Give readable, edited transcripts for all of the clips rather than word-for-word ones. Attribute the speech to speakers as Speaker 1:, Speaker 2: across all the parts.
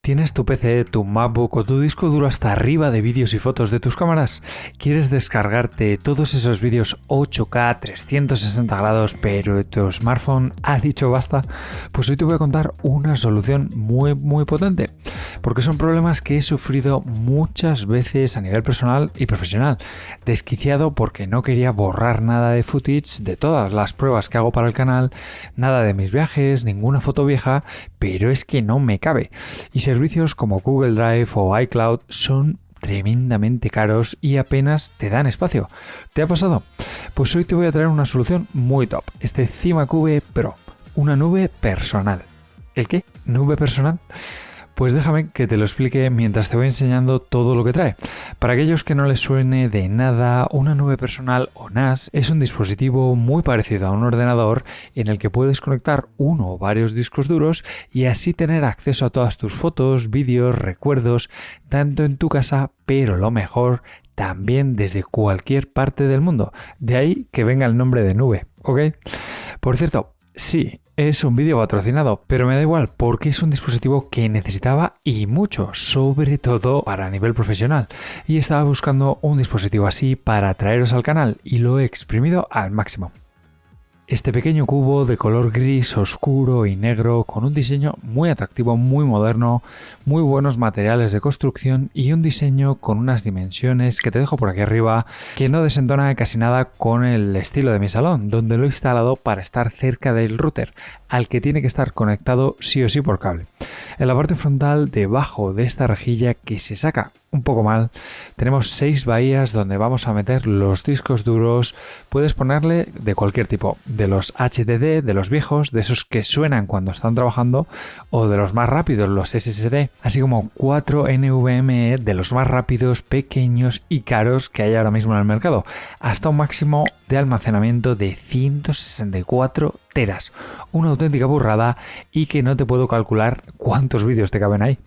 Speaker 1: ¿Tienes tu PC, tu MacBook o tu disco duro hasta arriba de vídeos y fotos de tus cámaras? ¿Quieres descargarte todos esos vídeos 8K 360 grados pero tu smartphone ha dicho basta? Pues hoy te voy a contar una solución muy potente, porque son problemas que he sufrido muchas veces a nivel personal y profesional. Desquiciado porque no quería borrar nada de footage de todas las pruebas que hago para el canal, nada de mis viajes, ninguna foto vieja, pero es que no me cabe. Y servicios como Google Drive o iCloud son tremendamente caros y apenas te dan espacio. ¿Te ha pasado? Pues hoy te voy a traer una solución muy top. Este CIMACube Pro, una nube personal. ¿El qué? ¿Nube personal? Pues déjame que te lo explique mientras te voy enseñando todo lo que trae. Para aquellos que no les suene de nada, una nube personal o NAS es un dispositivo muy parecido a un ordenador en el que puedes conectar uno o varios discos duros y así tener acceso a todas tus fotos, vídeos, recuerdos, tanto en tu casa, pero lo mejor, también desde cualquier parte del mundo. De ahí que venga el nombre de nube, ¿ok? Por cierto, sí, es un vídeo patrocinado, pero me da igual porque es un dispositivo que necesitaba y mucho, sobre todo para nivel profesional. Y estaba buscando un dispositivo así para traeros al canal y lo he exprimido al máximo. Este pequeño cubo de color gris oscuro y negro con un diseño muy atractivo, muy moderno, muy buenos materiales de construcción y un diseño con unas dimensiones que te dejo por aquí arriba que no desentona casi nada con el estilo de mi salón, donde lo he instalado para estar cerca del router, al que tiene que estar conectado sí o sí por cable. En la parte frontal, debajo de esta rejilla que se saca un poco mal, tenemos 6 bahías donde vamos a meter los discos duros. Puedes ponerle de cualquier tipo, de los HDD, de los viejos, de esos que suenan cuando están trabajando, o de los más rápidos, los SSD, así como 4 NVMe de los más rápidos, pequeños y caros que hay ahora mismo en el mercado, hasta un máximo de almacenamiento de 164 teras, una auténtica burrada y que no te puedo calcular cuántos vídeos te caben ahí.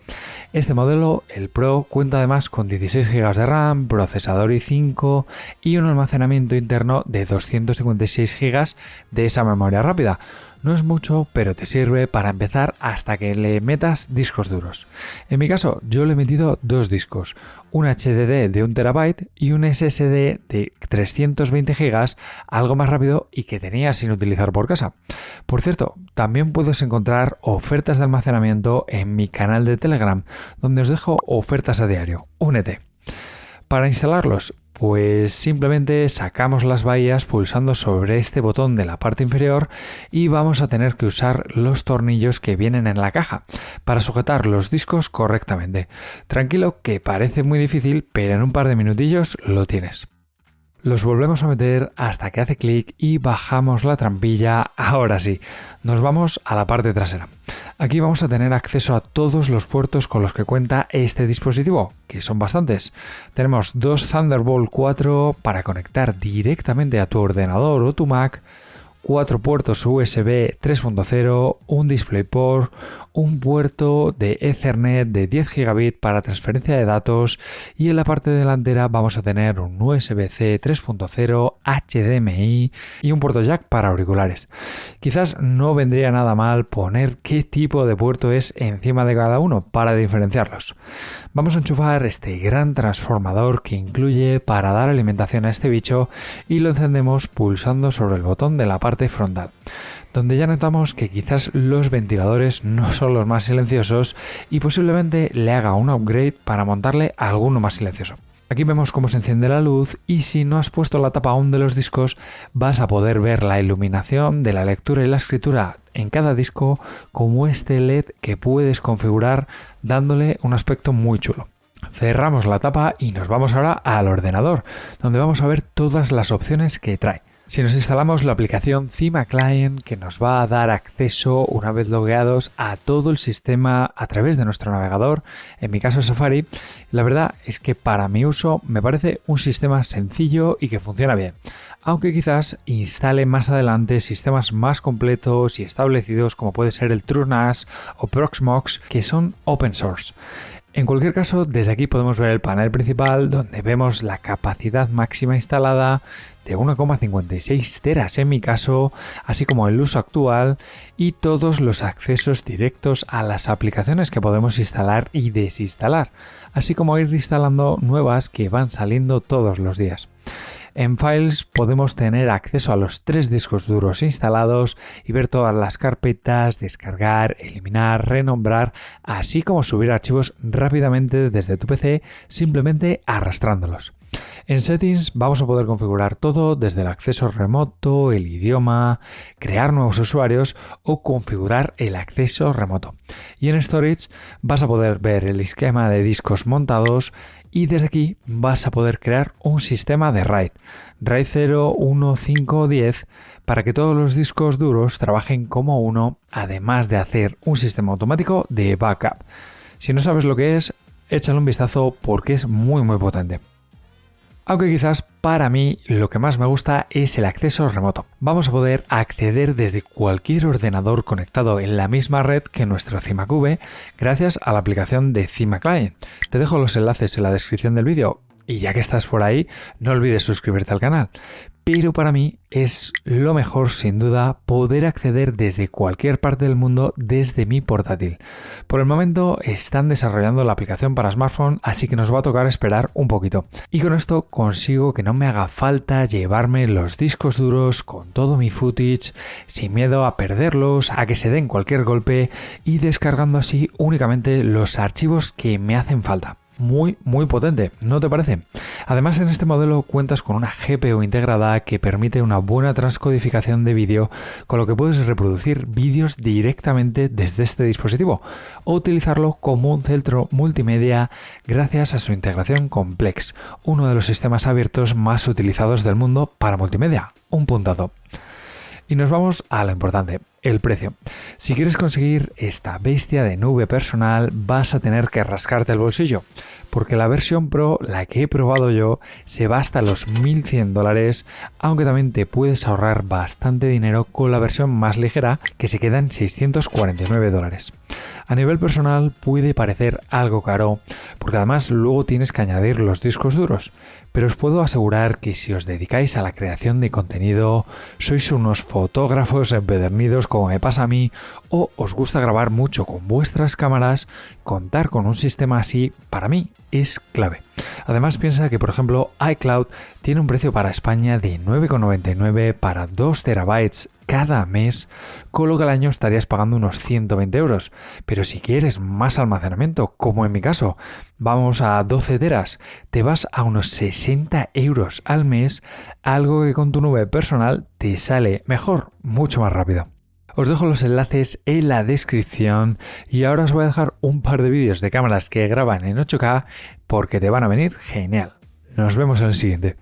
Speaker 1: Este modelo, el Pro, cuenta además con 16 GB de RAM, procesador i5 y un almacenamiento interno de 256 GB de esa memoria rápida. No es mucho, pero te sirve para empezar hasta que le metas discos duros. En mi caso, yo le he metido 2 discos, un HDD de 1 TB y un SSD de 320 GB, algo más rápido y que tenía sin utilizar por casa. Por cierto, también puedes encontrar ofertas de almacenamiento en mi canal de Telegram, donde os dejo ofertas a diario. Únete. Para instalarlos, pues simplemente sacamos las bahías pulsando sobre este botón de la parte inferior y vamos a tener que usar los tornillos que vienen en la caja para sujetar los discos correctamente. Tranquilo que parece muy difícil, pero en un par de minutillos lo tienes. Los volvemos a meter hasta que hace clic y bajamos la trampilla. Ahora sí, nos vamos a la parte trasera. Aquí vamos a tener acceso a todos los puertos con los que cuenta este dispositivo, que son bastantes. Tenemos 2 Thunderbolt 4 para conectar directamente a tu ordenador o tu Mac, 4 puertos USB 3.0, un DisplayPort, un puerto de Ethernet de 10 GB para transferencia de datos y en la parte delantera vamos a tener un USB-C 3.0, HDMI y un puerto jack para auriculares. Quizás no vendría nada mal poner qué tipo de puerto es encima de cada uno para diferenciarlos. Vamos a enchufar este gran transformador que incluye para dar alimentación a este bicho y lo encendemos pulsando sobre el botón de la parte frontal, donde ya notamos que quizás los ventiladores no son los más silenciosos y posiblemente le haga un upgrade para montarle alguno más silencioso. Aquí vemos cómo se enciende la luz y si no has puesto la tapa aún de los discos vas a poder ver la iluminación de la lectura y la escritura en cada disco como este LED que puedes configurar dándole un aspecto muy chulo. Cerramos la tapa y nos vamos ahora al ordenador, donde vamos a ver todas las opciones que trae. Si nos instalamos la aplicación CIMAClient, que nos va a dar acceso una vez logueados a todo el sistema a través de nuestro navegador, en mi caso Safari, la verdad es que para mi uso me parece un sistema sencillo y que funciona bien, aunque quizás instale más adelante sistemas más completos y establecidos como puede ser el TrueNAS o Proxmox, que son open source. En cualquier caso, desde aquí podemos ver el panel principal donde vemos la capacidad máxima instalada de 1,56 teras en mi caso, así como el uso actual y todos los accesos directos a las aplicaciones que podemos instalar y desinstalar, así como ir instalando nuevas que van saliendo todos los días. En Files podemos tener acceso a los 3 discos duros instalados y ver todas las carpetas, descargar, eliminar, renombrar, así como subir archivos rápidamente desde tu PC simplemente arrastrándolos. En Settings vamos a poder configurar todo desde el acceso remoto, el idioma, crear nuevos usuarios o configurar el acceso remoto. Y en Storage vas a poder ver el esquema de discos montados y desde aquí vas a poder crear un sistema de RAID 0, 1, 5 o 10 para que todos los discos duros trabajen como uno, además de hacer un sistema automático de backup. Si no sabes lo que es, échale un vistazo porque es muy potente. Aunque quizás para mí lo que más me gusta es el acceso remoto. Vamos a poder acceder desde cualquier ordenador conectado en la misma red que nuestro CIMAC-V gracias a la aplicación de CIMA Client. Te dejo los enlaces en la descripción del vídeo y ya que estás por ahí, no olvides suscribirte al canal. Pero para mí es lo mejor sin duda poder acceder desde cualquier parte del mundo desde mi portátil. Por el momento están desarrollando la aplicación para smartphone, así que nos va a tocar esperar un poquito. Y con esto consigo que no me haga falta llevarme los discos duros con todo mi footage, sin miedo a perderlos, a que se den cualquier golpe y descargando así únicamente los archivos que me hacen falta. Muy potente, ¿no te parece? Además, en este modelo cuentas con una GPU integrada que permite una buena transcodificación de vídeo, con lo que puedes reproducir vídeos directamente desde este dispositivo o utilizarlo como un centro multimedia gracias a su integración con Plex, uno de los sistemas abiertos más utilizados del mundo para multimedia. Un puntazo. Y nos vamos a lo importante, el precio. Si quieres conseguir esta bestia de nube personal, vas a tener que rascarte el bolsillo, porque la versión Pro, la que he probado yo, se va hasta los $1.100, aunque también te puedes ahorrar bastante dinero con la versión más ligera, que se queda en $649. A nivel personal puede parecer algo caro, porque además luego tienes que añadir los discos duros, pero os puedo asegurar que si os dedicáis a la creación de contenido, sois unos fotógrafos empedernidos como me pasa a mí, o os gusta grabar mucho con vuestras cámaras, contar con un sistema así para mí es clave. Además piensa que por ejemplo iCloud tiene un precio para España de 9,99 para 2 terabytes cada mes, con lo que al año estarías pagando unos 120 euros. Pero si quieres más almacenamiento, como en mi caso, vamos a 12 teras, te vas a unos 60 euros al mes, algo que con tu nube personal te sale mejor, mucho más rápido. Os dejo los enlaces en la descripción y ahora os voy a dejar un par de vídeos de cámaras que graban en 8K porque te van a venir genial. Nos vemos en el siguiente.